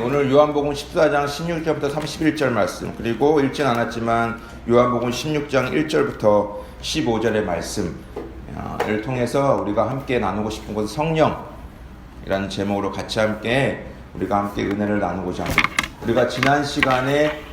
오늘 요한복음 14장 16절부터 31절 말씀, 그리고 읽진 않았지만 요한복음 16장 1절부터 15절의 말씀을 통해서 우리가 함께 나누고 싶은 것은 성령이라는 제목으로 같이 함께 은혜를 나누고자 합니다. 우리가 지난 시간에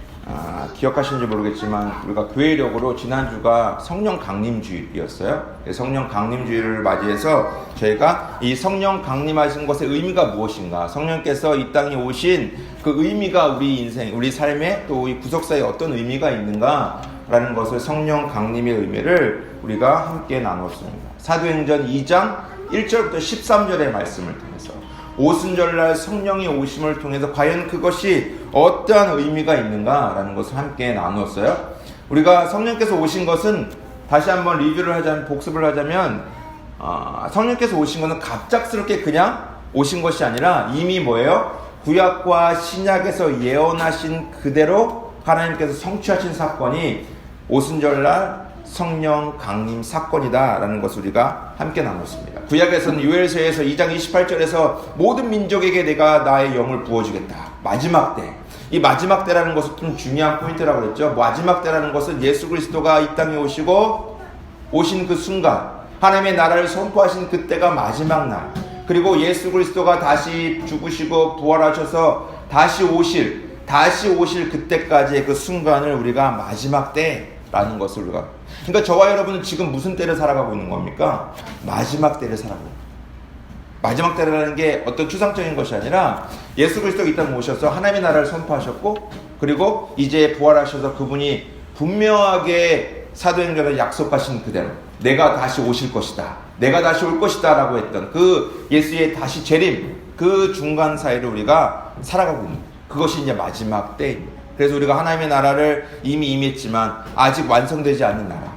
기억하시는지 모르겠지만 우리가 교회력으로 지난주가 성령 강림주일이었어요. 성령 강림주일을 맞이해서 저희가 이 성령 강림하신 것의 의미가 무엇인가, 성령께서 이 땅에 오신 그 의미가 우리 인생, 우리 삶에 또 이 구속사에 어떤 의미가 있는가 라는 것을, 성령 강림의 의미를 우리가 함께 나눴습니다. 사도행전 2장 1절부터 13절의 말씀을 통해서 오순절날 성령이 오심을 통해서 과연 그것이 어떠한 의미가 있는가라는 것을 함께 나누었어요. 우리가 성령께서 오신 것은, 다시 한번 리뷰를 하자면, 복습을 하자면, 성령께서 오신 것은 갑작스럽게 그냥 오신 것이 아니라 이미 뭐예요? 구약과 신약에서 예언하신 그대로 하나님께서 성취하신 사건이 오순절날 성령 강림 사건이다라는 것을 우리가 함께 나눴습니다. 구약에서는 요엘서에서 2장 28절에서 모든 민족에게 내가 나의 영을 부어주겠다. 마지막 때. 이 마지막 때라는 것은 좀 중요한 포인트라고 그랬죠. 마지막 때라는 것은 예수 그리스도가 이 땅에 오신 그 순간, 하나님의 나라를 선포하신 그때가 마지막 날, 그리고 예수 그리스도가 다시 죽으시고 부활하셔서 다시 오실 그때까지의 그 순간을 우리가 마지막 때라는 것을 우리가, 그러니까 저와 여러분은 지금 무슨 때를 살아가고 있는 겁니까? 마지막 때를 살아가고 있는 겁니다. 마지막 때라는 게 어떤 추상적인 것이 아니라 예수 그리스도가 이 땅에 오셔서 하나님의 나라를 선포하셨고, 그리고 이제 부활하셔서 그분이 분명하게 사도행전에 약속하신 그대로 내가 다시 오실 것이다, 내가 다시 올 것이다 라고 했던 그 예수의 다시 재림, 그 중간 사이를 우리가 살아가고 있는 거예요. 그것이 이제 마지막 때입니다. 그래서 우리가 하나님의 나라를 이미 임했지만 아직 완성되지 않는 나라,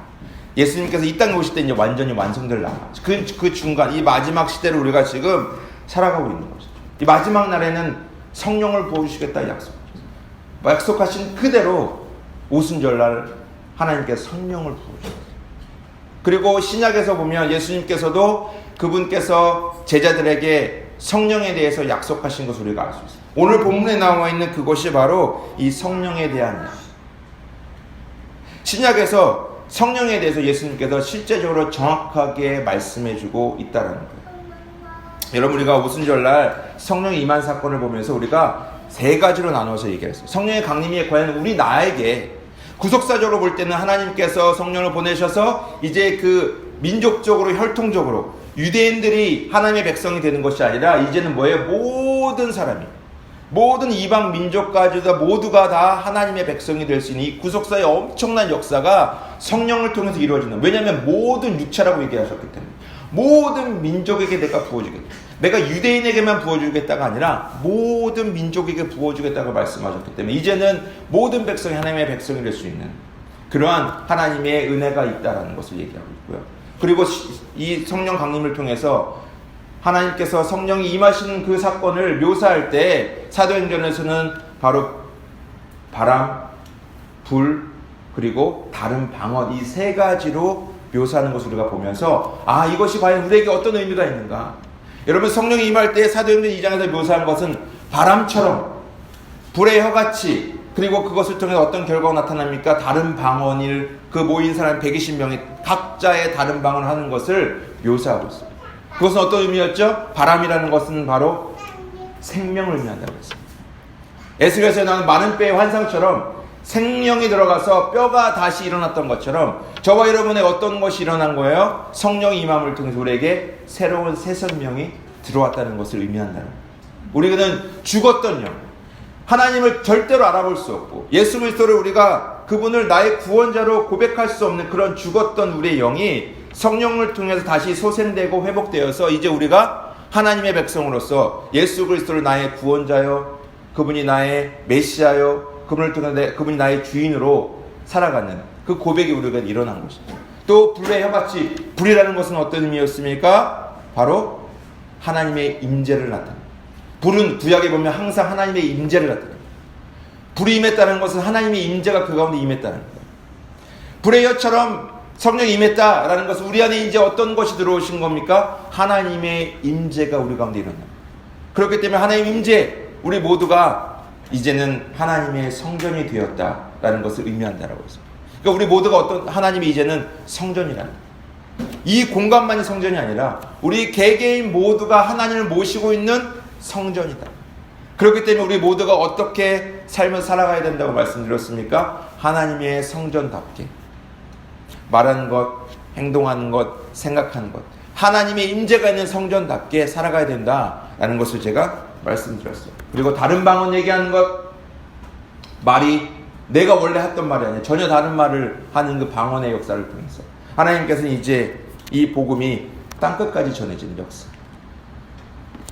예수님께서 이 땅에 오실 때 이제 완전히 완성될 나라, 그 중간, 이 마지막 시대를 우리가 지금 살아가고 있는 것이죠. 이 마지막 날에는 성령을 부어주시겠다 약속하신 그대로 오순절날 하나님께서 성령을 부어주셨어요. 그리고 신약에서 보면 예수님께서도 그분께서 제자들에게 성령에 대해서 약속하신 것을 우리가 알 수 있어요. 오늘 본문에 나와 있는 그것이 바로 이 성령에 대한 이야기. 신약에서 성령에 대해서 예수님께서 실제적으로 정확하게 말씀해주고 있다는 거예요. 여러분, 우리가 오순절날 성령이 임한 사건을 보면서 우리가 세 가지로 나눠서 얘기했어요. 성령의 강림이 과연 우리 나에게, 구속사적으로 볼 때는 하나님께서 성령을 보내셔서 이제 그 민족적으로, 혈통적으로 유대인들이 하나님의 백성이 되는 것이 아니라 이제는 뭐예요? 모든 사람이, 모든 이방 민족까지도 모두가 다 하나님의 백성이 될 수 있는 이 구속사의 엄청난 역사가 성령을 통해서 이루어지는, 왜냐하면 모든 육체라고 얘기하셨기 때문에 모든 민족에게 내가 부어주겠다, 내가 유대인에게만 부어주겠다가 아니라 모든 민족에게 부어주겠다고 말씀하셨기 때문에 이제는 모든 백성이 하나님의 백성이 될 수 있는 그러한 하나님의 은혜가 있다는 것을 얘기하고 있고요. 그리고 이 성령 강림을 통해서 하나님께서 성령이 임하시는 그 사건을 묘사할 때 사도행전에서는 바로 바람, 불, 그리고 다른 방언, 이 세 가지로 묘사하는 것을 우리가 보면서 이것이 과연 우리에게 어떤 의미가 있는가. 여러분, 성령이 임할 때 사도행전 2장에서 묘사한 것은 바람처럼, 불의 혀같이, 그리고 그것을 통해 어떤 결과가 나타납니까? 다른 방언을, 그 모인 사람 120명이 각자의 다른 방언을 하는 것을 묘사하고 있습니다. 그것은 어떤 의미였죠? 바람이라는 것은 바로 생명을 의미한다고 했습니다. 에스겔서에 나오는 많은 뼈의 환상처럼 생명이 들어가서 뼈가 다시 일어났던 것처럼 저와 여러분의 어떤 것이 일어난 거예요? 성령의 임함을 통해서 우리에게 새로운 새 생명이 들어왔다는 것을 의미한다는 거예요. 우리는 죽었던 영, 하나님을 절대로 알아볼 수 없고 예수 그리스도를 우리가 그분을 나의 구원자로 고백할 수 없는 그런 죽었던 우리의 영이 성령을 통해서 다시 소생되고 회복되어서 이제 우리가 하나님의 백성으로서 예수 그리스도를 나의 구원자요, 그분이 나의 메시아요, 그분이 나의 주인으로 살아가는 그 고백이 우리가 일어난 것입니다. 또 불의 혀같이, 불이라는 것은 어떤 의미였습니까? 바로 하나님의 임재를 나타냅니다. 불은 구약에 보면 항상 하나님의 임재를 나타냅니다. 불이 임했다는 것은 하나님의 임재가 그 가운데 임했다는 거예요. 불의 혀처럼 성령이 임했다라는 것은 우리 안에 이제 어떤 것이 들어오신 겁니까? 하나님의 임재가 우리 가운데 일어납니다. 그렇기 때문에 하나님의 임재, 우리 모두가 이제는 하나님의 성전이 되었다라는 것을 의미한다라고 했습니다. 그러니까 우리 모두가 어떤 하나님이 이제는 성전이라는 이 공간만이 성전이 아니라 우리 개개인 모두가 하나님을 모시고 있는 성전이다. 그렇기 때문에 우리 모두가 어떻게 삶을 살아가야 된다고 말씀드렸습니까? 하나님의 성전답게 말하는 것, 행동하는 것, 생각하는 것, 하나님의 임재가 있는 성전답게 살아가야 된다라는 것을 제가 말씀드렸어요. 그리고 다른 방언 얘기하는 것, 말이 내가 원래 했던 말이 아니라 전혀 다른 말을 하는 그 방언의 역사를 통해서 하나님께서는 이제 이 복음이 땅끝까지 전해지는 역사,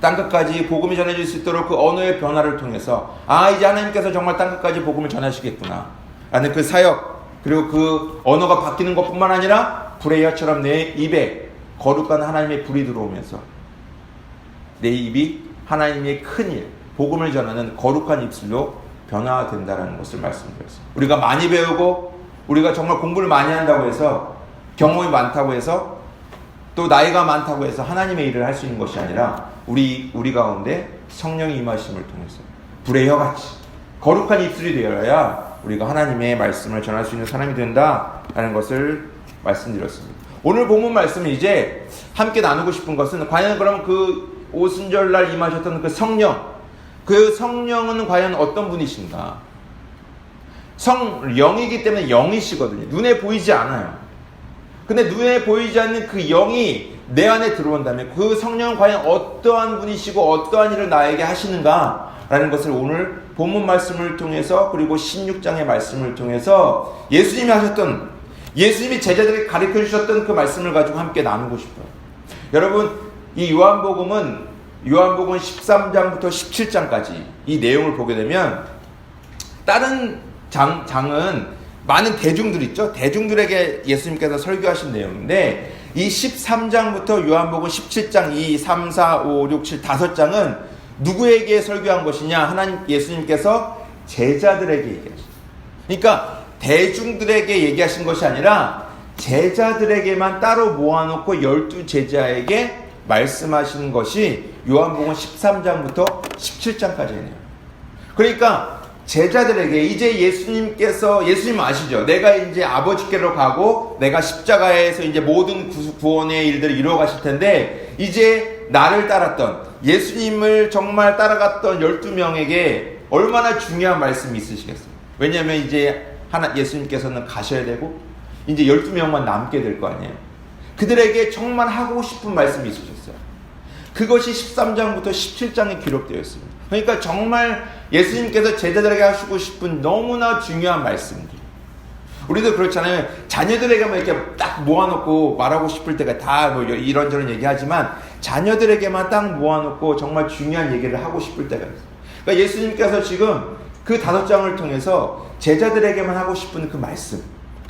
땅끝까지 복음이 전해질 수 있도록 그 언어의 변화를 통해서 이제 하나님께서 정말 땅끝까지 복음을 전하시겠구나 라는 그 사역, 그리고 그 언어가 바뀌는 것뿐만 아니라 불의 혀처럼 내 입에 거룩한 하나님의 불이 들어오면서 내 입이 하나님의 큰 일, 복음을 전하는 거룩한 입술로 변화된다는 것을 말씀드렸어요. 우리가 많이 배우고 우리가 정말 공부를 많이 한다고 해서, 경험이 많다고 해서, 또 나이가 많다고 해서 하나님의 일을 할 수 있는 것이 아니라 우리 가운데 성령이 임하심을 통해서 불의 혀같이 거룩한 입술이 되어야 우리가 하나님의 말씀을 전할 수 있는 사람이 된다라는 것을 말씀드렸습니다. 오늘 본문 말씀은 이제 함께 나누고 싶은 것은 과연 그럼 그 오순절날 임하셨던 그 성령, 그 성령은 과연 어떤 분이신가? 성령이기 때문에 영이시거든요. 눈에 보이지 않아요. 근데 눈에 보이지 않는 그 영이 내 안에 들어온다면 그 성령은 과연 어떠한 분이시고 어떠한 일을 나에게 하시는가라는 것을 오늘 본문 말씀을 통해서, 그리고 16장의 말씀을 통해서 예수님이 하셨던, 예수님이 제자들에게 가르쳐 주셨던 그 말씀을 가지고 함께 나누고 싶어요. 여러분, 이 요한복음 13장부터 17장까지 이 내용을 보게 되면 다른 장은 많은 대중들 있죠. 대중들에게 예수님께서 설교하신 내용인데 이 13장부터 요한복음 17장, 2, 3, 4, 5, 6, 7, 5장은 누구에게 설교한 것이냐? 예수님께서 제자들에게 얘기하셨어요. 그러니까 대중들에게 얘기하신 것이 아니라 제자들에게만 따로 모아놓고 12제자에게 말씀하시는 것이 요한복음 13장부터 17장까지예요. 그러니까 제자들에게 이제 예수님 아시죠? 내가 이제 아버지께로 가고 내가 십자가에서 이제 모든 구원의 일들을 이루어 가실 텐데, 이제 나를 따랐던, 예수님을 정말 따라갔던 12명에게 얼마나 중요한 말씀이 있으시겠어요? 왜냐하면 이제 예수님께서는 가셔야 되고 이제 12명만 남게 될 거 아니에요. 그들에게 정말 하고 싶은 말씀이 있으셨어요. 그것이 13장부터 17장에 기록되어 있습니다. 그러니까 정말 예수님께서 제자들에게 하시고 싶은 너무나 중요한 말씀들. 우리도 그렇잖아요. 자녀들에게만 이렇게 딱 모아놓고 말하고 싶을 때가 다 뭐 이런저런 얘기하지만 자녀들에게만 딱 모아놓고 정말 중요한 얘기를 하고 싶을 때가 있어요. 그러니까 예수님께서 지금 그 5장을 통해서 제자들에게만 하고 싶은 그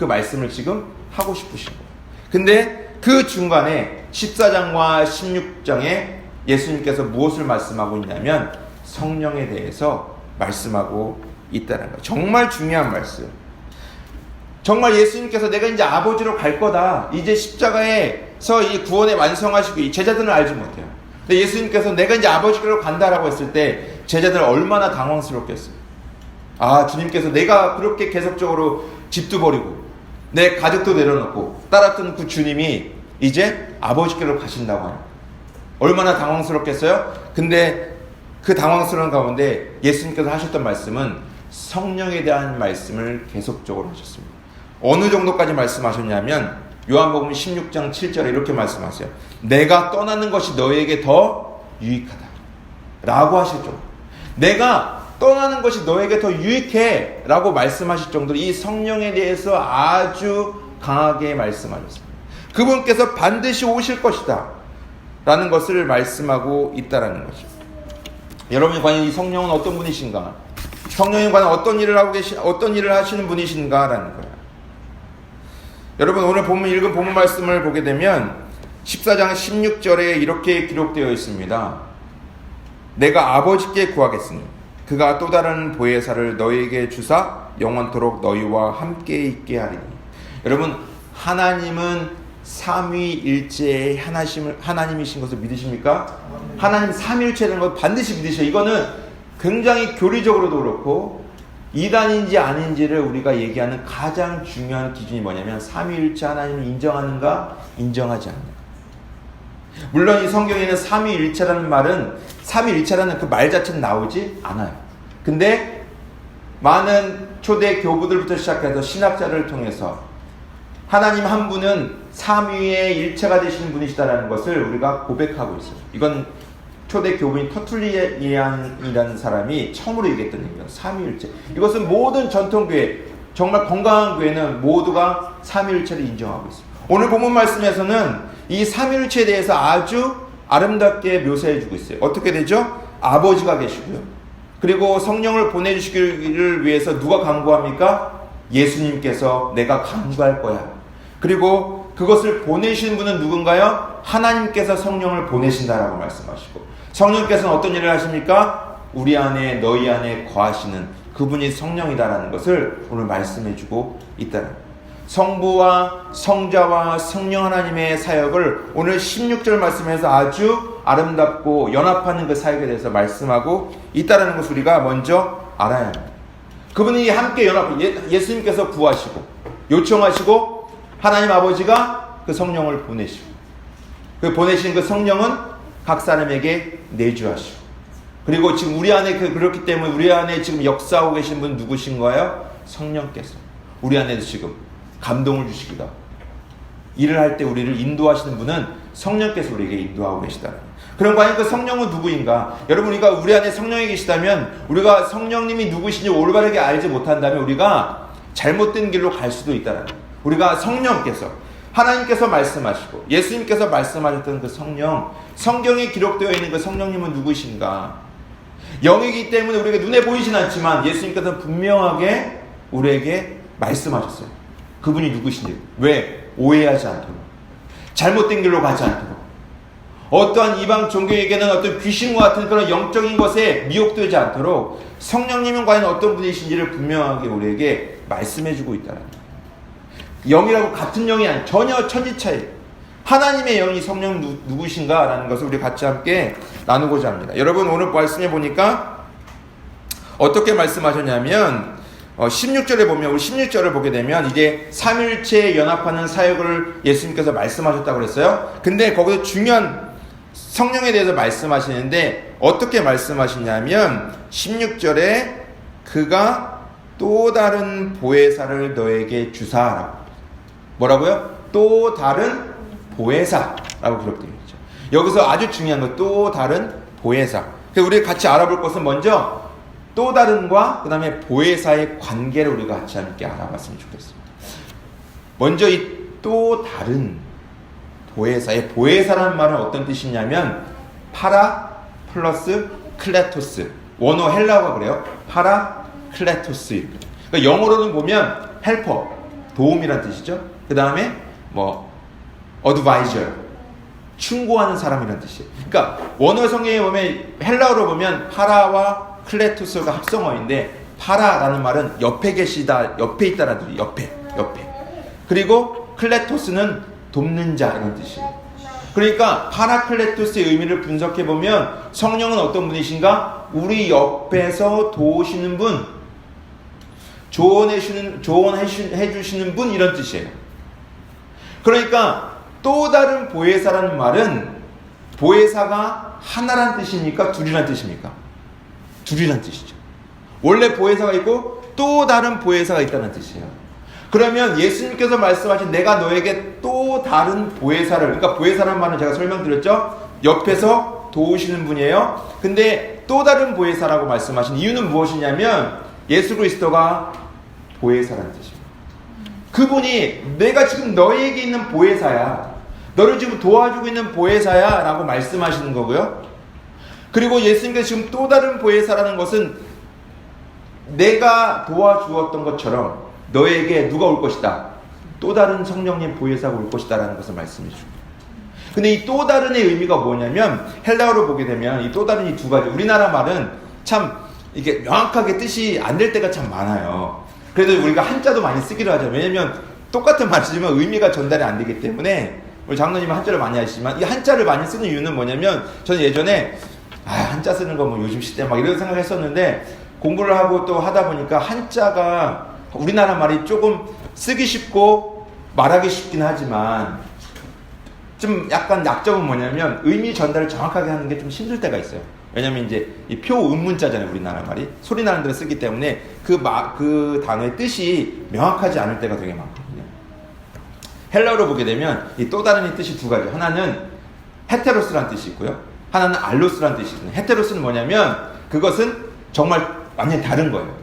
말씀을 지금 하고 싶으신 거예요. 근데 그 중간에 14장과 16장에 예수님께서 무엇을 말씀하고 있냐면 성령에 대해서 말씀하고 있다는 거예요. 정말 중요한 말씀. 정말 예수님께서 내가 이제 아버지로 갈 거다, 이제 십자가에서 이 구원에 완성하시고, 이 제자들은 알지 못해요. 근데 예수님께서 내가 이제 아버지께로 간다라고 했을 때 제자들은 얼마나 당황스럽겠어요. 주님께서 내가 그렇게 계속적으로 집도 버리고 내 가족도 내려놓고 따랐던 그 주님이 이제 아버지께로 가신다고 하니까 얼마나 당황스럽겠어요? 근데 그 당황스러운 가운데 예수님께서 하셨던 말씀은 성령에 대한 말씀을 계속적으로 하셨습니다. 어느 정도까지 말씀하셨냐면 요한복음 16장 7절에 이렇게 말씀하세요. 내가 떠나는 것이 너에게 더 유익하다 라고 하실 정도, 내가 떠나는 것이 너에게 더 유익해 라고 말씀하실 정도로 이 성령에 대해서 아주 강하게 말씀하셨습니다. 그분께서 반드시 오실 것이다 라는 것을 말씀하고 있다라는 거죠. 여러분, 과연 이 성령은 어떤 분이신가? 성령이 과연 어떤 일을 하시는 분이신가라는 거예요. 여러분, 오늘 읽은 본문 말씀을 보게 되면 14장 16절에 이렇게 기록되어 있습니다. 내가 아버지께 구하겠으니 그가 또 다른 보혜사를 너희에게 주사 영원토록 너희와 함께 있게 하리니. 여러분, 하나님은 삼위일체의 하나님이신 것을 믿으십니까? 하나님 삼위일체라는 걸 반드시 믿으셔요. 이거는 굉장히 교리적으로도 그렇고 이단인지 아닌지를 우리가 얘기하는 가장 중요한 기준이 뭐냐면 삼위일체 하나님을 인정하는가 인정하지 않는가. 물론 이 성경에는 삼위일체라는 말은 삼위일체라는 그 말 자체는 나오지 않아요. 근데 많은 초대 교부들부터 시작해서 신학자를 통해서 하나님 한 분은 삼위의 일체가 되시는 분이시다라는 것을 우리가 고백하고 있어요. 이건 초대 교부인 터툴리안이라는 사람이 처음으로 얘기했던 얘기예요. 삼위일체. 이것은 모든 전통교회, 정말 건강한 교회는 모두가 삼위일체를 인정하고 있습니다. 오늘 본문 말씀에서는 이 삼위일체에 대해서 아주 아름답게 묘사해주고 있어요. 어떻게 되죠? 아버지가 계시고요. 그리고 성령을 보내주시기를 위해서 누가 간구합니까? 예수님께서 내가 간구할 거야. 그리고 그것을 보내신 분은 누군가요? 하나님께서 성령을 보내신다라고 말씀하시고, 성령께서는 어떤 일을 하십니까? 우리 안에 너희 안에 거하시는 그분이 성령이다라는 것을 오늘 말씀해주고 있다는 거예요. 성부와 성자와 성령 하나님의 사역을 오늘 16절 말씀에서 아주 아름답고 연합하는 그 사역에 대해서 말씀하고 있다는 것을 우리가 먼저 알아야 합니다. 그분이 함께 연합, 예수님께서 구하시고 요청하시고 하나님 아버지가 그 성령을 보내시고, 그 보내신 그 성령은 각 사람에게 내주하시고, 그리고 지금 우리 안에 그렇기 때문에 우리 안에 지금 역사하고 계신 분 누구신가요? 성령께서 우리 안에도 지금 감동을 주시기도 하고, 일을 할 때 우리를 인도하시는 분은 성령께서 우리에게 인도하고 계시다. 그럼 과연 그 성령은 누구인가? 여러분, 우리 안에 성령이 계시다면, 우리가 성령님이 누구신지 올바르게 알지 못한다면 우리가 잘못된 길로 갈 수도 있다는 거예요. 우리가 성령께서, 하나님께서 말씀하시고 예수님께서 말씀하셨던 그 성령, 성경에 기록되어 있는 그 성령님은 누구신가? 영이기 때문에 우리에게 눈에 보이진 않지만 예수님께서는 분명하게 우리에게 말씀하셨어요. 그분이 누구신지. 왜? 오해하지 않도록, 잘못된 길로 가지 않도록, 어떠한 이방 종교에게는 어떤 귀신과 같은 그런 영적인 것에 미혹되지 않도록 성령님은 과연 어떤 분이신지를 분명하게 우리에게 말씀해주고 있다는 거예요. 영이라고 같은 영이 아니에요. 전혀 천지 차이. 하나님의 영이 성령 누구신가라는 것을 우리 같이 함께 나누고자 합니다. 여러분, 오늘 말씀해 보니까 어떻게 말씀하셨냐면 16절에 보면, 우리 16절을 보게 되면 이제 삼일체에 연합하는 사역을 예수님께서 말씀하셨다고 그랬어요. 근데 거기서 중요한 성령에 대해서 말씀하시는데 어떻게 말씀하시냐면 16절에 그가 또 다른 보혜사를 너에게 주사하라고. 뭐라고요? 또 다른 보혜사라고 기록되어 있죠. 여기서 아주 중요한 거, 또 다른 보혜사. 그래서 우리 같이 알아볼 것은 먼저 또 다른과 그 다음에 보혜사의 관계를 우리가 같이 함께 알아봤으면 좋겠습니다. 먼저 이 또 다른 보혜사의, 보혜사라는 말은 어떤 뜻이냐면 파라 플러스 클레토스, 원어 헬라어가 그래요. 파라 클레토스. 그러니까 영어로는 보면 헬퍼, 도움이란 뜻이죠. 그 다음에 어드바이저, 충고하는 사람이란 뜻이에요. 그러니까 원어 성경에 보면 헬라어로 보면 파라와 클레토스가 합성어인데, 파라라는 말은 옆에 계시다, 옆에 있다라는 뜻이에요. 옆에. 그리고 클레토스는 돕는 자, 이런 뜻이에요. 그러니까 파라클레토스의 의미를 분석해 보면 성령은 어떤 분이신가? 우리 옆에서 도우시는 분, 조언해 주시는 분, 이런 뜻이에요. 그러니까 또 다른 보혜사라는 말은, 보혜사가 하나란 뜻입니까? 둘이란 뜻입니까? 둘이란 뜻이죠. 원래 보혜사가 있고 또 다른 보혜사가 있다는 뜻이에요. 그러면 예수님께서 말씀하신 내가 너에게 또 다른 보혜사를, 그러니까 보혜사라는 말은 제가 설명드렸죠. 옆에서 도우시는 분이에요. 근데 또 다른 보혜사라고 말씀하신 이유는 무엇이냐면 예수 그리스도가 보혜사라는 뜻입니다. 그분이 내가 지금 너에게 있는 보혜사야, 너를 지금 도와주고 있는 보혜사야 라고 말씀하시는 거고요. 그리고 예수님께서 지금 또 다른 보혜사라는 것은 내가 도와주었던 것처럼 너에게 누가 올 것이다? 또 다른 성령님 보혜사가 올 것이다 라는 것을 말씀해 줍니다. 근데 이 또 다른의 의미가 뭐냐면 헬라어로 보게 되면 이 또 다른 이 두 가지, 우리나라 말은 참 이게 명확하게 뜻이 안 될 때가 참 많아요. 그래도 우리가 한자도 많이 쓰기로 하죠. 왜냐면 똑같은 말이지만 의미가 전달이 안 되기 때문에, 우리 장로님은 한자를 많이 하시지만 이 한자를 많이 쓰는 이유는 뭐냐면, 저는 예전에 한자 쓰는 거 뭐 요즘 시대 막 이런 생각했었는데 공부를 하고 또 하다 보니까 한자가 우리나라 말이 조금 쓰기 쉽고 말하기 쉽긴 하지만 좀 약간 약점은 뭐냐면 의미 전달을 정확하게 하는 게 좀 힘들 때가 있어요. 왜냐면 이제 이 표음문자잖아요. 우리나라 말이 소리 나는 대로 쓰기 때문에 그 단어의 뜻이 명확하지 않을 때가 되게 많거든요. 헬라어로 보게 되면 이 또 다른 이 뜻이 두 가지. 하나는 헤테로스라는 뜻이 있고요. 하나는 알로스라는 뜻이 있거든요. 헤테로스는 뭐냐면 그것은 정말 완전히 다른 거예요.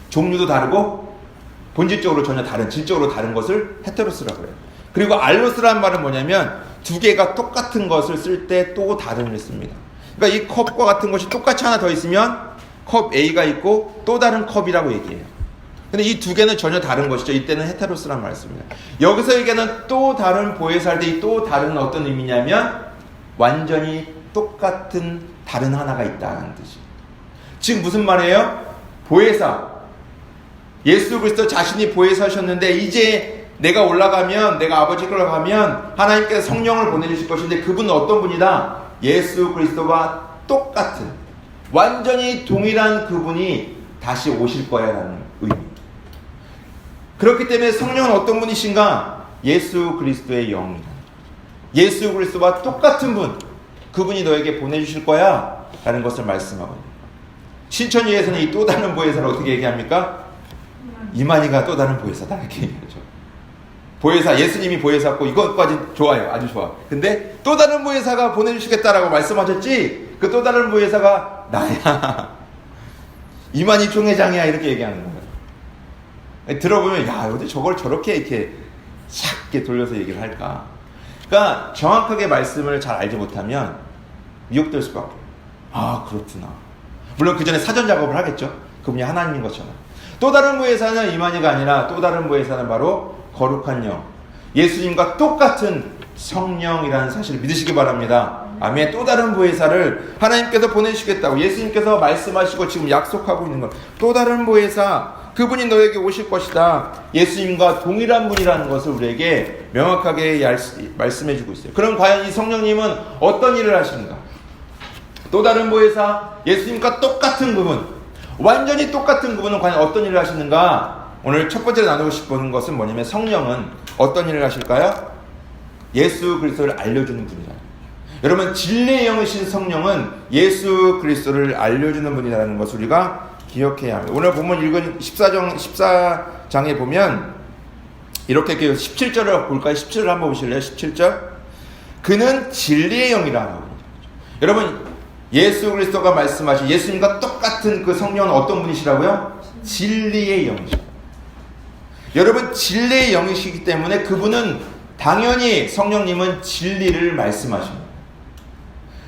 종류도 다르고 본질적으로 전혀 다른, 질적으로 다른 것을 헤테로스라고 해요. 그리고 알로스라는 말은 뭐냐면 두 개가 똑같은 것을 쓸 때 또 다른 을 씁니다. 그러니까 이 컵과 같은 것이 똑같이 하나 더 있으면 컵 A가 있고 또 다른 컵이라고 얘기해요. 근데 이 두 개는 전혀 다른 것이죠. 이때는 헤테로스란 말을 씁니다. 여기서 얘기하는 또 다른 보혜사 할 때 이 또 다른 어떤 의미냐면 완전히 똑같은 다른 하나가 있다는 뜻이에요. 지금 무슨 말이에요? 보혜사. 예수 그리스도 자신이 보혜사셨는데 이제 내가 올라가면 내가 아버지께로 가면 하나님께서 성령을 보내주실 것인데 그분은 어떤 분이다? 예수 그리스도와 똑같은 완전히 동일한 그분이 다시 오실 거야 라는 의미. 그렇기 때문에 성령은 어떤 분이신가? 예수 그리스도의 영이다. 예수 그리스도와 똑같은 분, 그분이 너에게 보내주실 거야 라는 것을 말씀하거든요. 신천지에서는 이 또 다른 보혜사를 어떻게 얘기합니까? 이만희가 또 다른 보혜사다 이렇게 얘기하죠. 보혜사, 예수님이 보혜사고 이것까지 좋아요. 아주 좋아. 근데 또 다른 보혜사가 보내주시겠다라고 말씀하셨지 그 또 다른 보혜사가 나야. 이만희 총회장이야 이렇게 얘기하는 거예요. 들어보면 야 어디 저걸 저렇게 이렇게 싹 이렇게 돌려서 얘기를 할까. 그러니까 정확하게 말씀을 잘 알지 못하면 미혹될 수밖에 없어요. 아 그렇구나. 물론 그 전에 사전 작업을 하겠죠. 그분이 하나님인 것처럼. 또 다른 보혜사는 이만희가 아니라 또 다른 보혜사는 바로 거룩한 영, 예수님과 똑같은 성령이라는 사실을 믿으시기 바랍니다. 아멘. 또 다른 보혜사를 하나님께서 보내주시겠다고 예수님께서 말씀하시고 지금 약속하고 있는 것. 또 다른 보혜사, 그분이 너에게 오실 것이다. 예수님과 동일한 분이라는 것을 우리에게 명확하게 말씀해주고 있어요. 그럼 과연 이 성령님은 어떤 일을 하시는가? 또 다른 보혜사, 예수님과 똑같은 그분, 완전히 똑같은 그분은 과연 어떤 일을 하시는가? 오늘 첫 번째로 나누고 싶은 것은 뭐냐면 성령은 어떤 일을 하실까요? 예수 그리스도를 알려주는 분이다. 여러분 진리의 영이신 성령은 예수 그리스도를 알려주는 분이라는 것을 우리가 기억해야 합니다. 오늘 본문 읽은 14장에 보면 이렇게 17절을 볼까요? 17절 한번 보실래요? 17절. 그는 진리의 영이라. 여러분 예수 그리스도가 말씀하신 예수님과 똑같은 그 성령은 어떤 분이시라고요? 진리의 영이시죠. 여러분 진리의 영이시기 때문에 그분은 당연히 성령님은 진리를 말씀하십니다.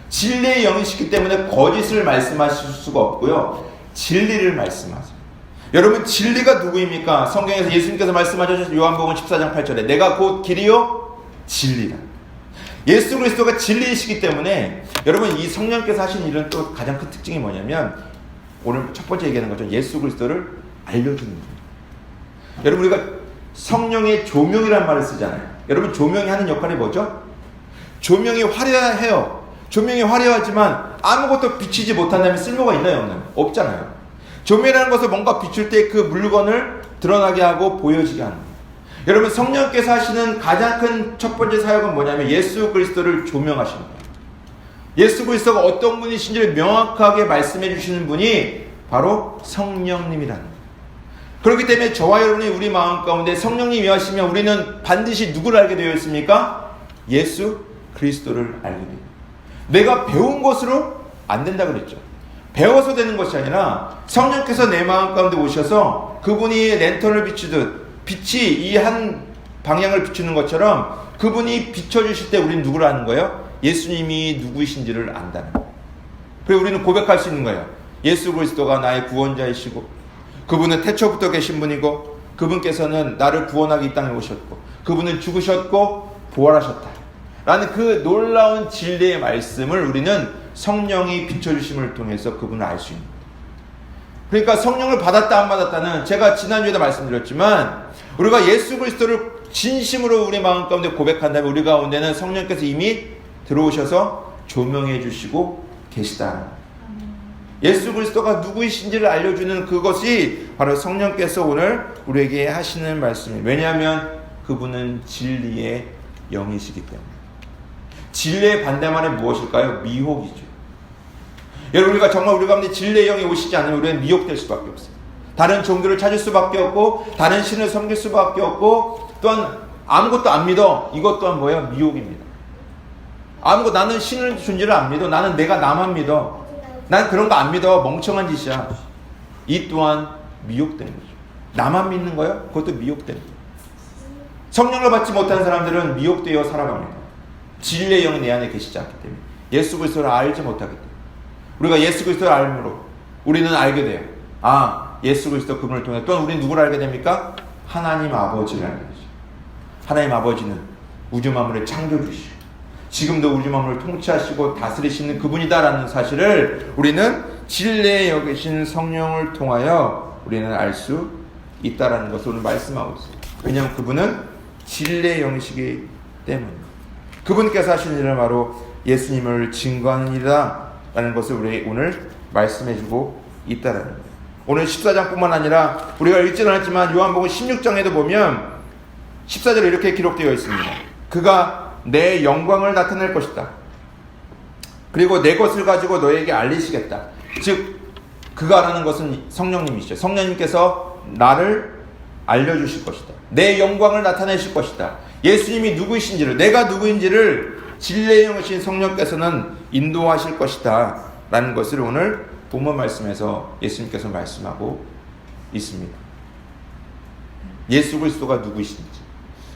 진리의 영이시기 때문에 거짓을 말씀하실 수가 없고요. 진리를 말씀하세요. 여러분 진리가 누구입니까? 성경에서 예수님께서 말씀하셨죠. 요한복음 14장 8절에 내가 곧 길이요 진리라. 예수 그리스도가 진리이시기 때문에 여러분 이 성령께서 하신 일은 또 가장 큰 특징이 뭐냐면 오늘 첫 번째 얘기하는 거죠. 예수 그리스도를 알려주는 거예요. 여러분 우리가 성령의 조명이라는 말을 쓰잖아요. 여러분 조명이 하는 역할이 뭐죠? 조명이 화려해요. 조명이 화려하지만 아무것도 비치지 못한다면 쓸모가 있나요? 없나요? 없잖아요. 조명이라는 것은 뭔가 비출 때 그 물건을 드러나게 하고 보여지게 하는 거예요. 여러분 성령께서 하시는 가장 큰 첫 번째 사역은 뭐냐면 예수 그리스도를 조명하시는 거예요. 예수 그리스도가 어떤 분이신지를 명확하게 말씀해 주시는 분이 바로 성령님이라는 거예요. 그렇기 때문에 저와 여러분이 우리 마음 가운데 성령님이 하시면 우리는 반드시 누구를 알게 되어 있습니까? 예수 그리스도를 알게 됩니다. 내가 배운 것으로 안 된다 그랬죠. 배워서 되는 것이 아니라 성령께서 내 마음 가운데 오셔서 그분이 랜턴을 비추듯 빛이 이 한 방향을 비추는 것처럼 그분이 비춰주실 때 우리는 누구를 아는 거예요? 예수님이 누구이신지를 안다는 거예요. 그리고 우리는 고백할 수 있는 거예요. 예수 그리스도가 나의 구원자이시고 그분은 태초부터 계신 분이고 그분께서는 나를 구원하기 이 땅에 오셨고 그분은 죽으셨고 부활하셨다 라는 그 놀라운 진리의 말씀을 우리는 성령이 비춰주심을 통해서 그분을 알 수 있는 거예요. 그러니까 성령을 받았다 안 받았다는 제가 지난주에도 말씀드렸지만 우리가 예수 그리스도를 진심으로 우리 마음 가운데 고백한다면 우리 가운데는 성령께서 이미 들어오셔서 조명해 주시고 계시다. 예수 그리스도가 누구이신지를 알려주는 그것이 바로 성령께서 오늘 우리에게 하시는 말씀이에요. 왜냐하면 그분은 진리의 영이시기 때문에. 진리의 반대말은 무엇일까요? 미혹이죠. 여러분, 우리가 정말 우리 가운데 진리의 영이 오시지 않으면 우리는 미혹될 수밖에 없어요. 다른 종교를 찾을 수밖에 없고, 다른 신을 섬길 수밖에 없고, 또한 아무것도 안 믿어. 이것 또한 뭐예요? 미혹입니다. 나는 신을 존재를 안 믿어. 나는 내가 나만 믿어. 난 그런 거 안 믿어. 멍청한 짓이야. 이 또한 미혹되는 거죠. 나만 믿는 거예요? 그것도 미혹되는 거예요. 성령을 받지 못한 사람들은 미혹되어 살아갑니다. 진리의 영이 내 안에 계시지 않기 때문에. 예수 그리스도를 알지 못하기 때문에. 우리가 예수 그리스도를 알므로 우리는 알게 돼요. 예수 그리스도 그분을 통해. 또한 우리는 누구를 알게 됩니까? 하나님 아버지를 알게 되죠. 하나님 아버지는 우주 만물을 창조주시고 지금도 우주 만물을 통치하시고 다스리시는 그분이다라는 사실을 우리는 진리에 여기신 성령을 통하여 우리는 알 수 있다라는 것을 오늘 말씀하고 있어요. 왜냐하면 그분은 진리의 영이시기 때문입니다. 그분께서 하시는 일은 바로 예수님을 증거하는 일이다 라는 것을 우리 오늘 말씀해주고 있다라는 거예요. 오늘 14장뿐만 아니라 우리가 읽지는 않았지만 요한복음 16장에도 보면 14절에 이렇게 기록되어 있습니다. 그가 내 영광을 나타낼 것이다. 그리고 내 것을 가지고 너에게 알리시겠다. 즉 그가라는 것은 성령님이시죠. 성령님께서 나를 알려주실 것이다. 내 영광을 나타내실 것이다. 예수님이 누구이신지를, 내가 누구인지를 진리의 영이신 성령께서는 인도하실 것이다 라는 것을 오늘 본문 말씀에서 예수님께서 말씀하고 있습니다. 예수 그리스도가 누구이신지,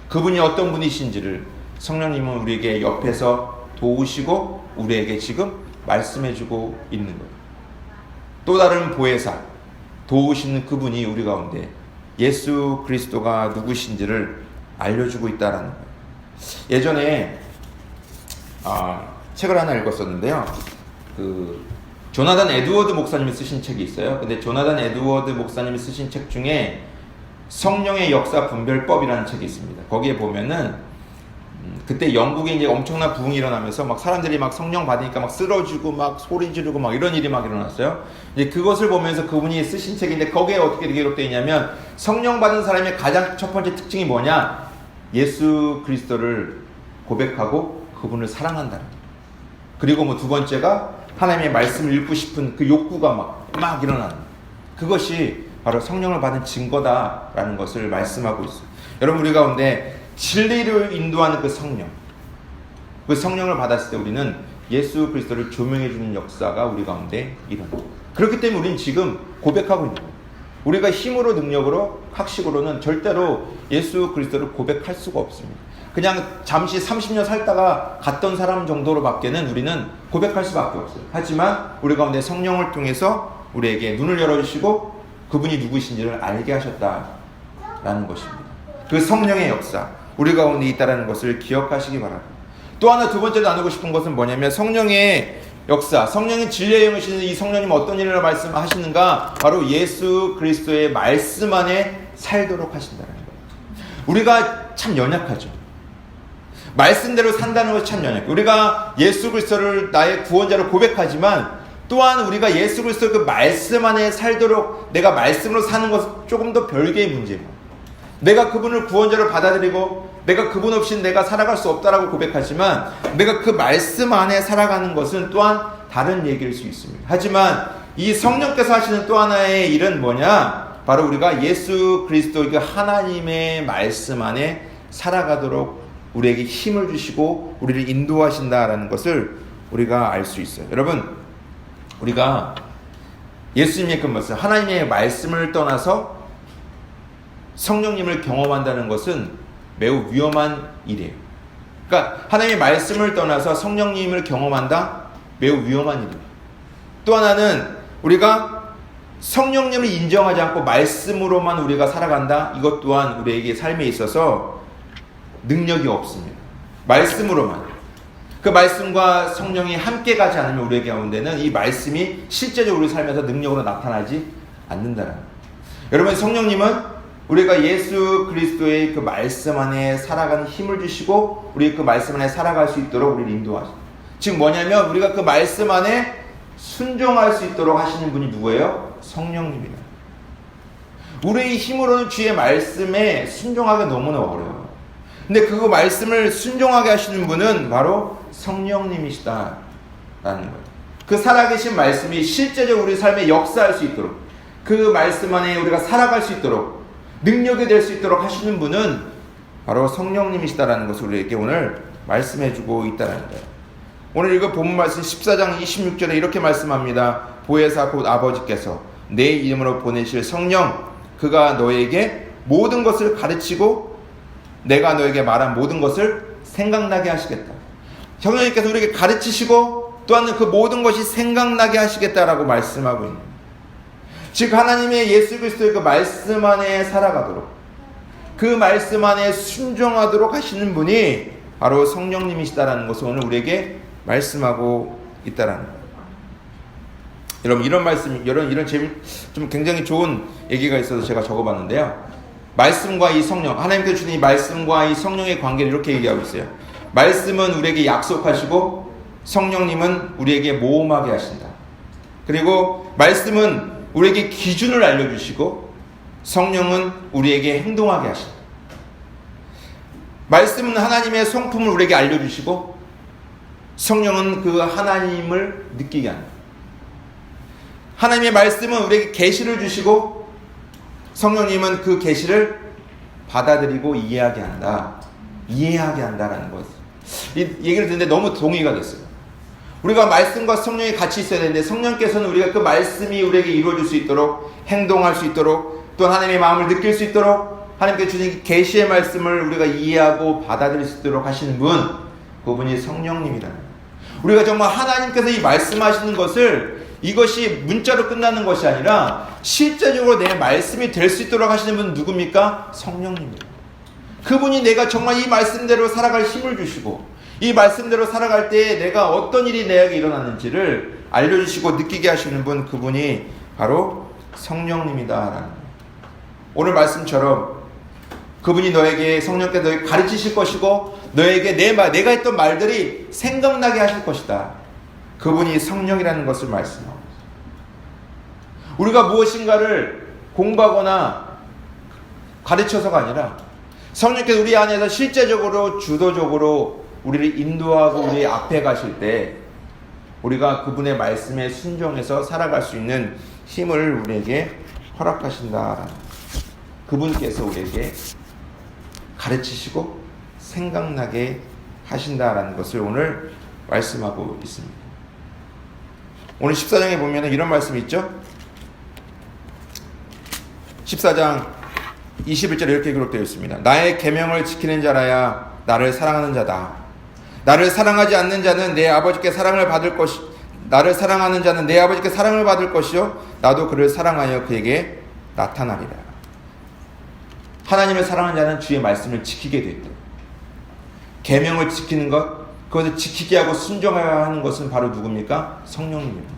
그분이 어떤 분이신지를 성령님은 우리에게 옆에서 도우시고 우리에게 지금 말씀해주고 있는 거예요. 또 다른 보혜사, 도우시는 그분이 우리 가운데 예수 그리스도가 누구신지를 알려주고 있다라는 거예요. 예전에 책을 하나 읽었었는데요. 조나단 에드워드 목사님이 쓰신 책이 있어요. 근데 조나단 에드워드 목사님이 쓰신 책 중에 성령의 역사 분별법이라는 책이 있습니다. 거기에 보면은 그때 영국에 이제 엄청난 부흥이 일어나면서 막 사람들이 막 성령 받으니까 막 쓰러지고 막 소리 지르고 막 이런 일이 막 일어났어요. 이제 그것을 보면서 그분이 쓰신 책인데 거기에 어떻게 기록되어 있냐면 성령 받은 사람의 가장 첫 번째 특징이 뭐냐? 예수 그리스도를 고백하고 그분을 사랑한다는 거예요. 그리고 뭐 두 번째가 하나님의 말씀을 읽고 싶은 그 욕구가 막 일어나는 거예요. 그것이 바로 성령을 받은 증거다라는 것을 말씀하고 있어요. 여러분, 우리 가운데 진리를 인도하는 그 성령을 받았을 때 우리는 예수 그리스도를 조명해 주는 역사가 우리 가운데 일어나요. 그렇기 때문에 우리는 지금 고백하고 있는 거예요. 우리가 힘으로, 능력으로, 학식으로는 절대로 예수 그리스도를 고백할 수가 없습니다. 그냥 잠시 30년 살다가 갔던 사람 정도로 밖에는 우리는 고백할 수밖에 없어요. 하지만 우리 가운데 성령을 통해서 우리에게 눈을 열어주시고 그분이 누구신지를 알게 하셨다라는 것입니다. 그 성령의 역사, 우리 가운데 있다는 것을 기억하시기 바랍니다. 또 하나, 두 번째로 나누고 싶은 것은 뭐냐면 성령의 역사, 성령의 진리의 영이신 이 성령님 어떤 일을 말씀하시는가? 바로 예수 그리스도의 말씀 안에 살도록 하신다는 거예요. 우리가 참 연약하죠. 말씀대로 산다는 것이 참 연약해요. 우리가 예수 그리스도를 나의 구원자로 고백하지만 또한 우리가 예수 그리스도 그 말씀 안에 살도록 내가 말씀으로 사는 것은 조금 더 별개의 문제입니다. 내가 그분을 구원자로 받아들이고 내가 그분 없이는 내가 살아갈 수 없다라고 고백하지만 내가 그 말씀 안에 살아가는 것은 또한 다른 얘기일 수 있습니다. 하지만 이 성령께서 하시는 또 하나의 일은 뭐냐? 바로 우리가 예수 그리스도 그 하나님의 말씀 안에 살아가도록 우리에게 힘을 주시고 우리를 인도하신다라는 것을 우리가 알 수 있어요. 여러분, 우리가 예수님의 그 말씀, 하나님의 말씀을 떠나서 성령님을 경험한다는 것은 매우 위험한 일이에요. 그러니까 하나님의 말씀을 떠나서 성령님을 경험한다? 매우 위험한 일이에요. 또 하나는 우리가 성령님을 인정하지 않고 말씀으로만 우리가 살아간다? 이것 또한 우리에게 삶에 있어서 능력이 없습니다. 말씀으로만. 그 말씀과 성령이 함께 가지 않으면 우리 가운데는 이 말씀이 실제적으로 우리 삶에서 능력으로 나타나지 않는다는 거예요. 여러분, 성령님은 우리가 예수 그리스도의 그 말씀 안에 살아가는 힘을 주시고 우리 그 말씀 안에 살아갈 수 있도록 우리를 인도하십니다. 즉 뭐냐면 우리가 그 말씀 안에 순종할 수 있도록 하시는 분이 누구예요? 성령님이에요. 우리의 힘으로는 주의 말씀에 순종하기가 너무나 어려워요. 근데 그 말씀을 순종하게 하시는 분은 바로 성령님이시다라는 거예요. 그 살아계신 말씀이 실제적으로 우리 삶에 역사할 수 있도록, 그 말씀 안에 우리가 살아갈 수 있도록, 능력이 될 수 있도록 하시는 분은 바로 성령님이시다라는 것을 우리에게 오늘 말씀해주고 있다는 거예요. 오늘 읽은 본문 말씀 14장 26절에 이렇게 말씀합니다. 보혜사 곧 아버지께서 내 이름으로 보내실 성령, 그가 너에게 모든 것을 가르치고 내가 너에게 말한 모든 것을 생각나게 하시겠다. 성령님께서 우리에게 가르치시고 또한 그 모든 것이 생각나게 하시겠다라고 말씀하고 있는 거예요. 즉 하나님의 예수 그리스도의 그 말씀 안에 살아가도록, 그 말씀 안에 순종하도록 하시는 분이 바로 성령님이시다라는 것을 오늘 우리에게 말씀하고 있다라는 거예요. 여러분, 이런 말씀, 이런 좀 굉장히 좋은 얘기가 있어서 제가 적어봤는데요. 말씀과 이 성령, 하나님께서 주신 이 말씀과 이 성령의 관계를 이렇게 얘기하고 있어요. 말씀은 우리에게 약속하시고 성령님은 우리에게 모험하게 하신다. 그리고 말씀은 우리에게 기준을 알려주시고 성령은 우리에게 행동하게 하신다. 말씀은 하나님의 성품을 우리에게 알려주시고 성령은 그 하나님을 느끼게 한다. 하나님의 말씀은 우리에게 계시를 주시고 성령님은 그 계시를 받아들이고 이해하게 한다라는 것. 이 얘기를 듣는데 너무 동의가 됐어요. 우리가 말씀과 성령이 같이 있어야 되는데 성령께서는 우리가 그 말씀이 우리에게 이루어질 수 있도록, 행동할 수 있도록, 또 하나님의 마음을 느낄 수 있도록, 하나님께서 주신 계시의 말씀을 우리가 이해하고 받아들일 수 있도록 하시는 분, 그분이 성령님이라는 거예요. 우리가 정말 하나님께서 이 말씀하시는 것을, 이것이 문자로 끝나는 것이 아니라 실제적으로 내 말씀이 될 수 있도록 하시는 분은 누굽니까? 성령님이에요. 그분이 내가 정말 이 말씀대로 살아갈 힘을 주시고 이 말씀대로 살아갈 때 내가 어떤 일이 내게 일어나는지를 알려주시고 느끼게 하시는 분, 그분이 바로 성령님이다라는 거예요. 오늘 말씀처럼 그분이 너에게, 성령께서 너에게 가르치실 것이고 너에게 내가 했던 말들이 생각나게 하실 것이다. 그분이 성령이라는 것을 말씀하고 있어요. 우리가 무엇인가를 공부하거나 가르쳐서가 아니라 성령께서 우리 안에서 실제적으로 주도적으로 우리를 인도하고 우리 앞에 가실 때 우리가 그분의 말씀에 순종해서 살아갈 수 있는 힘을 우리에게 허락하신다라는, 그분께서 우리에게 가르치시고 생각나게 하신다라는 것을 오늘 말씀하고 있습니다. 오늘 14장에 보면 이런 말씀이 있죠. 14장 21절에 이렇게 기록되어 있습니다. 나의 계명을 지키는 자라야 나를 사랑하는 자다. 나를 사랑하지 않는 자는 내 아버지께 사랑을 받을 것이, 나를 사랑하는 자는 내 아버지께 사랑을 받을 것이요 나도 그를 사랑하여 그에게 나타나리라. 하나님을 사랑하는 자는 주의 말씀을 지키게 되있다. 계명을 지키는 것, 그것을 지키게 하고 순종해야 하는 것은 바로 누굽니까? 성령님입니다.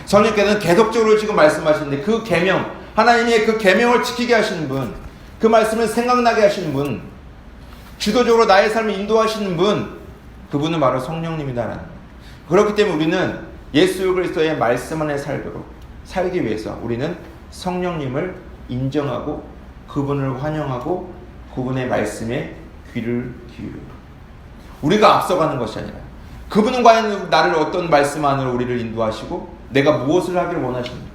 성령께서는 계속적으로 지금 말씀하시는데 그 계명, 하나님의 그 계명을 지키게 하시는 분, 그 말씀을 생각나게 하시는 분, 주도적으로 나의 삶을 인도하시는 분, 그분은 바로 성령님이다라는 거예요. 그렇기 때문에 우리는 예수 그리스도의 말씀 안에 살기 위해서 우리는 성령님을 인정하고 그분을 환영하고 그분의 말씀에 귀를 기울여요. 우리가 앞서가는 것이 아니라 그분은 과연 나를 어떤 말씀 안으로 우리를 인도하시고 내가 무엇을 하기를 원하십니까?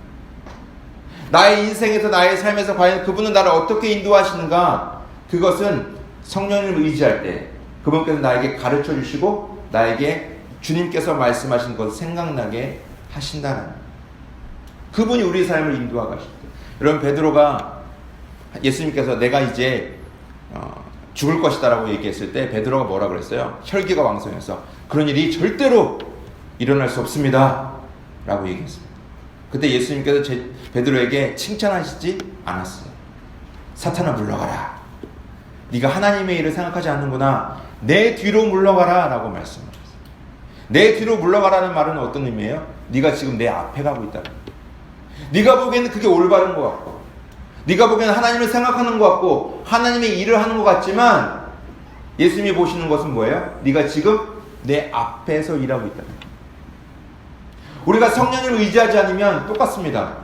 나의 인생에서, 나의 삶에서 과연 그분은 나를 어떻게 인도하시는가? 그것은 성령님을 의지할 때 그분께서 나에게 가르쳐 주시고 나에게 주님께서 말씀하신 것을 생각나게 하신다는, 그분이 우리의 삶을 인도하고 가실 때, 여러분, 베드로가 예수님께서 내가 이제 죽을 것이다 라고 얘기했을 때 베드로가 뭐라 그랬어요? 혈기가 왕성해서 그런 일이 절대로 일어날 수 없습니다 라고 얘기했습니다. 그때 예수님께서 베드로에게 칭찬하시지 않았어요. 사탄아 물러가라. 네가 하나님의 일을 생각하지 않는구나. 내 뒤로 물러가라 라고 말씀하셨어요. 내 뒤로 물러가라는 말은 어떤 의미예요? 네가 지금 내 앞에 가고 있다는 거예요. 네가 보기에는 그게 올바른 것 같고 네가 보기에는 하나님을 생각하는 것 같고 하나님의 일을 하는 것 같지만 예수님이 보시는 것은 뭐예요? 네가 지금 내 앞에서 일하고 있다는 거예요. 우리가 성령님을 의지하지 않으면 똑같습니다.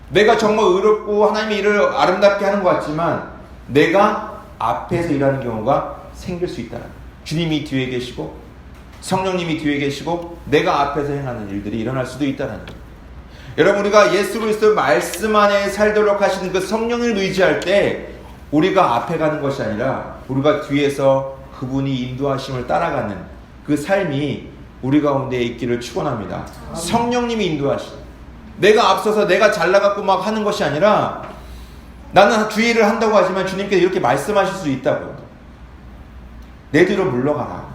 내가 정말 의롭고 하나님의 일을 아름답게 하는 것 같지만 내가 앞에서 일하는 경우가 생길 수 있다는 거예요. 주님이 뒤에 계시고 성령님이 뒤에 계시고 내가 앞에서 행하는 일들이 일어날 수도 있다는 거예요. 여러분, 우리가 예수 그리스도 말씀 안에 살도록 하시는 그 성령을 의지할 때 우리가 앞에 가는 것이 아니라 우리가 뒤에서 그분이 인도하심을 따라가는 그 삶이 우리 가운데 있기를 축원합니다. 성령님이 인도하시는, 내가 앞서서 내가 잘나갖고 막 하는 것이 아니라 나는 주의를 한다고 하지만 주님께서 이렇게 말씀하실 수 있다고요. 내 뒤로 물러가라.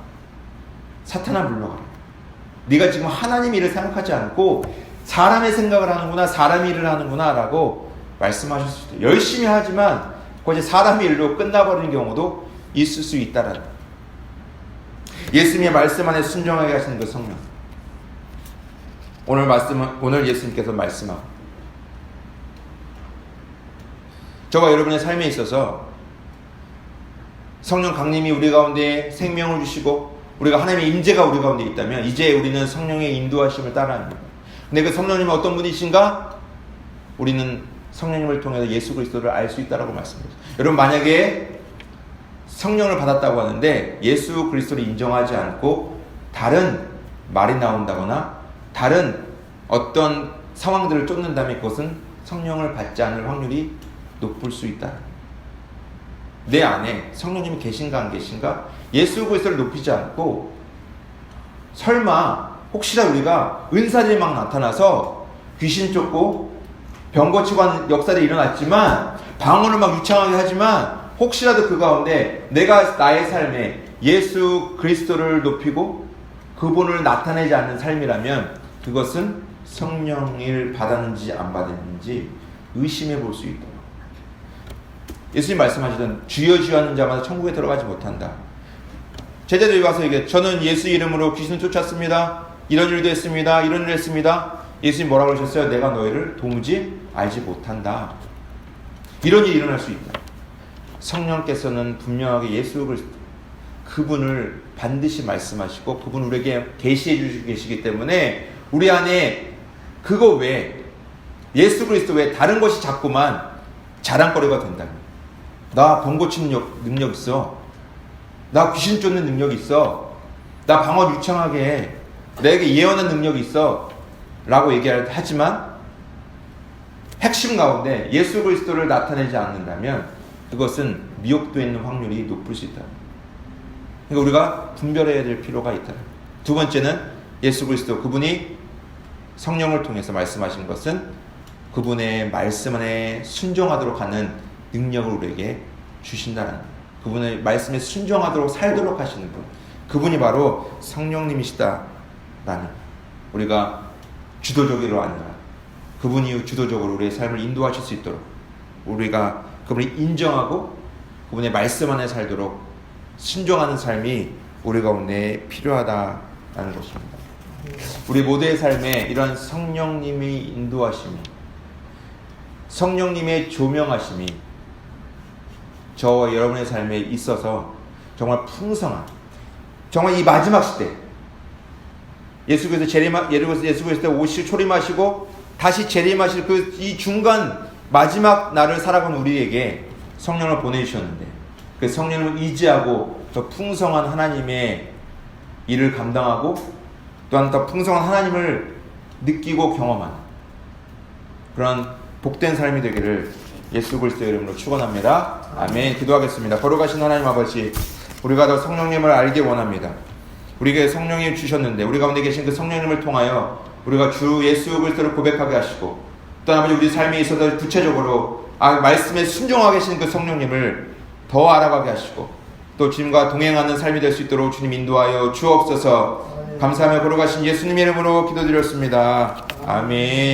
사탄아 물러가라. 네가 지금 하나님 일을 생각하지 않고 사람의 생각을 하는구나, 사람 일을 하는구나 라고 말씀하실 수 있어요. 열심히 하지만 그것이 사람의 일로 끝나버리는 경우도 있을 수 있다라는 거예요. 예수님의 말씀 안에 순종하게 하시는 그 성령, 오늘 예수님께서 말씀하고 저와 여러분의 삶에 있어서 성령 강림이 우리 가운데 생명을 주시고 우리가 하나님의 임재가 우리 가운데 있다면 이제 우리는 성령의 인도하심을 따라합니다. 근데 그 성령님은 어떤 분이신가? 우리는 성령님을 통해서 예수 그리스도를 알 수 있다라고 말씀드렸어요. 여러분, 만약에 성령을 받았다고 하는데 예수 그리스도를 인정하지 않고 다른 말이 나온다거나 다른 어떤 상황들을 쫓는다면 그것은 성령을 받지 않을 확률이 높을 수 있다. 내 안에 성령님이 계신가 안 계신가? 예수 그리스도를 높이지 않고 설마 혹시나 우리가 은사들이 막 나타나서 귀신 쫓고 병 고치고 하는 역사들이 일어났지만 방언을 막 유창하게 하지만 혹시라도 그 가운데 내가 나의 삶에 예수 그리스도를 높이고 그분을 나타내지 않는 삶이라면 그것은 성령을 받았는지 안 받았는지 의심해 볼 수 있다. 예수님 말씀하시던 주여 주여 하는 자마다 천국에 들어가지 못한다. 제자들이 와서 얘기해, 저는 예수 이름으로 귀신 쫓았습니다. 이런 일도 했습니다. 이런 일을 했습니다. 예수님 뭐라고 하셨어요? 내가 너희를 도무지 알지 못한다. 이런 일이 일어날 수 있다. 성령께서는 분명하게 예수 그리스도 그분을 반드시 말씀하시고 그분 우리에게 계시해 주시고 계시기 때문에 우리 안에 그거 외에 예수 그리스도 외에 다른 것이 자꾸만 자랑거리가 된다. 나 병 고치는 능력 있어. 나 귀신 쫓는 능력이 있어. 나 방언 유창하게 해. 내게 예언한 능력이 있어. 라고 얘기하지만 핵심 가운데 예수 그리스도를 나타내지 않는다면 그것은 미혹되어 있는 확률이 높을 수 있다. 그러니까 우리가 분별해야 될 필요가 있다. 두 번째는 예수 그리스도 그분이 성령을 통해서 말씀하신 것은 그분의 말씀 안에 순종하도록 하는 능력을 우리에게 주신다는 거예요. 그분의 말씀에 순종하도록 살도록 하시는 분, 그분이 바로 성령님이시다라는, 우리가 주도적으로 아니라 그분이 주도적으로 우리의 삶을 인도하실 수 있도록 우리가 그분을 인정하고 그분의 말씀 안에 살도록 순종하는 삶이 우리 가운데 필요하다라는 것입니다. 우리 모두의 삶에 이런 성령님의 인도하심이, 성령님의 조명하심이 저와 여러분의 삶에 있어서 정말 풍성한, 정말 이 마지막 시대, 예수께서 예수께서 오실 초림하시고 다시 재림하실 그 이 중간 마지막 날을 살아가는 우리에게 성령을 보내주셨는데 그 성령을 의지하고 더 풍성한 하나님의 일을 감당하고 또한 더 풍성한 하나님을 느끼고 경험하는 그런 복된 삶이 되기를 예수 그리스도의 이름으로 축원합니다. 아멘. 기도하겠습니다. 거룩하신 하나님 아버지, 우리가 더 성령님을 알기 원합니다. 우리에게 성령님을 주셨는데 우리 가운데 계신 그 성령님을 통하여 우리가 주 예수 그리스도를 고백하게 하시고 또 아버지 우리 삶에 있어서 구체적으로 말씀에 순종하게 하시는 그 성령님을 더 알아가게 하시고 또 주님과 동행하는 삶이 될 수 있도록 주님 인도하여 주옵소서. 감사하며 거룩하신 예수님 이름으로 기도드렸습니다. 아멘.